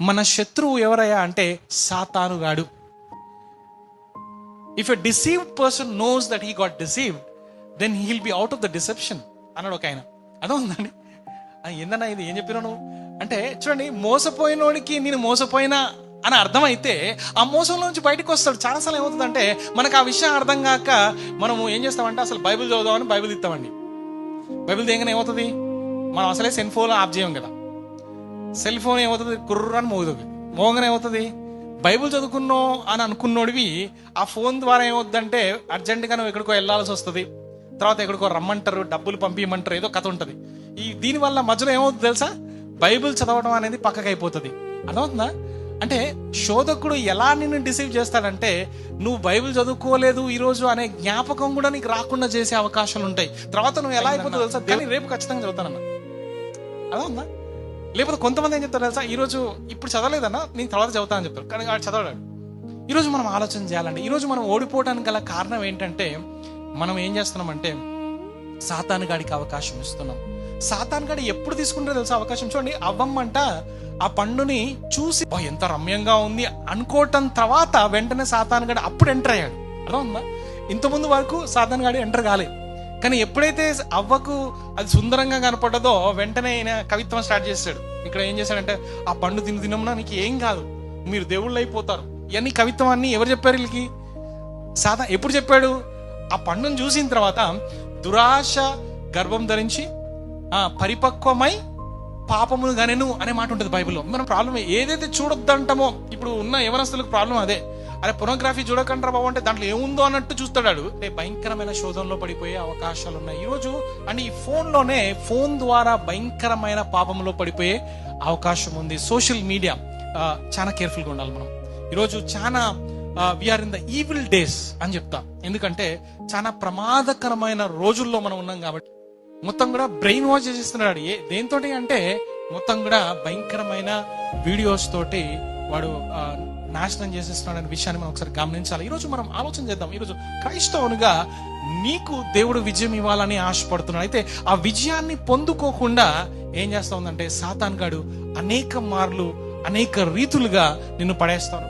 మన శత్రువు ఎవరయ్యా అంటే సాతానుగాడు. If a deceived person knows that he got deceived, then he will be out of the deception అన్నాడు ఒక ఆయన. అదే ఉందండి. ఏందన్నా ఇది ఏం చెప్పినా నువ్వు అంటే, చూడండి, మోసపోయినోడికి నేను మోసపోయినా అని అర్థమైతే ఆ మోసంలో నుంచి బయటకు వస్తాడు. చాలాసార్లు ఏమవుతుందంటే, మనకు ఆ విషయం అర్థం కాక మనము ఏం చేస్తామంటే అసలు బైబిల్ చదువుదామని బైబిల్ ఇస్తామండి. బైబిల్ దేగానే ఏమవుతుంది, మనం అసలే సెల్ ఫోన్ ఆఫ్ చేయం కదా. సెల్ ఫోన్ ఏమవుతుంది, కుర్రని మోగుతుంది. మోగన ఏమవుతుంది, బైబిల్ చదువుకున్నావు అని అనుకున్నోడివి ఆ ఫోన్ ద్వారా ఏమవుతుందంటే అర్జెంటుగా నువ్వు ఎక్కడికో వెళ్ళాల్సి వస్తుంది, తర్వాత ఎక్కడికో రమ్మంటారు, డబ్బులు పంపించమంటారు, ఏదో కథ ఉంటుంది. దీనివల్ల మధ్యలో ఏమవుతుంది తెలుసా, బైబిల్ చదవడం అనేది పక్కకి అయిపోతుంది. అర్థమవుతుందా? అంటే శోధకుడు ఎలా నిన్ను డిసీవ్ చేస్తాడంటే, నువ్వు బైబిల్ చదువుకోలేదు ఈరోజు అనే జ్ఞాపకం కూడా నీకు రాకుండా చేసే అవకాశాలు ఉంటాయి. తర్వాత నువ్వు ఎలా అయిపోతుందో తెలుసా, కానీ రేపు ఖచ్చితంగా చదువుతానన్నా. అర్థమవుతుందా? లేకపోతే కొంతమంది ఏం చెప్తారు తెలుసా, ఈరోజు ఇప్పుడు చదవలేదన్నా నేను తర్వాత చదువుతా అని చెప్తారు, కానీ వాడు చదవడాడు. ఈరోజు మనం ఆలోచన చేయాలండి. ఈరోజు మనం ఓడిపోవడానికి గల కారణం ఏంటంటే, మనం ఏం చేస్తున్నామంటే సాతాను గాడికి అవకాశం ఇస్తున్నాం. సాతాను గాడి ఎప్పుడు తీసుకుంటారో తెలుసా అవకాశం. చూడండి, అవ్వమ్మంట ఆ పండుని చూసి ఎంత రమ్యంగా ఉంది అనుకోవటం తర్వాత వెంటనే సాతాను గాడి అప్పుడు ఎంటర్ అయ్యాడు. అలా ఉందా? ఇంతకుముందు వరకు సాతాను గాడి ఎంటర్ కాలేదు. కానీ ఎప్పుడైతే అవ్వకు అది సుందరంగా కనపడ్డదో వెంటనే ఆయన కవిత్వం స్టార్ట్ చేశాడు. ఇక్కడ ఏం చేశాడంటే, ఆ పండు తినమునా నీకు ఏం కాదు, మీరు దేవుళ్ళు అయిపోతారు. ఇవన్నీ కవిత్వాన్ని ఎవరు చెప్పారు వీళ్ళకి? ఎప్పుడు చెప్పాడు? ఆ పండును చూసిన తర్వాత దురాశ గర్భం ధరించి పరిపక్వమై పాపమును గనెను అనే మాట ఉంటుంది బైబిల్లో. మనం ప్రాబ్లం ఏదైతే చూడొద్దంటామో, ఇప్పుడు ఉన్న యవనస్తులకు ప్రాబ్లం అదే. అరే పొర్నోగ్రఫీ చూడకంటారా బాబు అంటే దాంట్లో ఏముందో అన్నట్టు చూస్తాడు. భయంకరమైన శోధనలో పడిపోయే అవకాశాలు ఉన్నాయి ఈరోజు. అండ్ ఈ ఫోన్ ద్వారా భయంకరమైన పాపంలో పడిపోయే అవకాశం ఉంది. సోషల్ మీడియా చాలా కేర్ఫుల్గా ఉండాలి మనం. ఈరోజు చాలా we are in the evil days అని చెప్తా. ఎందుకంటే చాలా ప్రమాదకరమైన రోజుల్లో మనం ఉన్నాం కాబట్టి మొత్తం కూడా బ్రెయిన్ వాష్ చేసేస్తున్నాడు. దేంతో అంటే మొత్తం కూడా భయంకరమైన వీడియోస్ తోటి వాడు నాశనం చేసేస్తున్నాడు అనే విషయాన్ని మనం ఒకసారి గమనించాలి. ఈరోజు మనం ఆలోచన చేద్దాం. ఈరోజు క్రైస్తవునిగా నీకు దేవుడు విజయం ఇవ్వాలని ఆశపడుతున్నాడు. అయితే ఆ విజయాన్ని పొందుకోకుండా ఏం చేస్తా ఉందంటే సాతాను గాడు అనేక మార్లు అనేక రీతులుగా నిన్ను పడేస్తాను.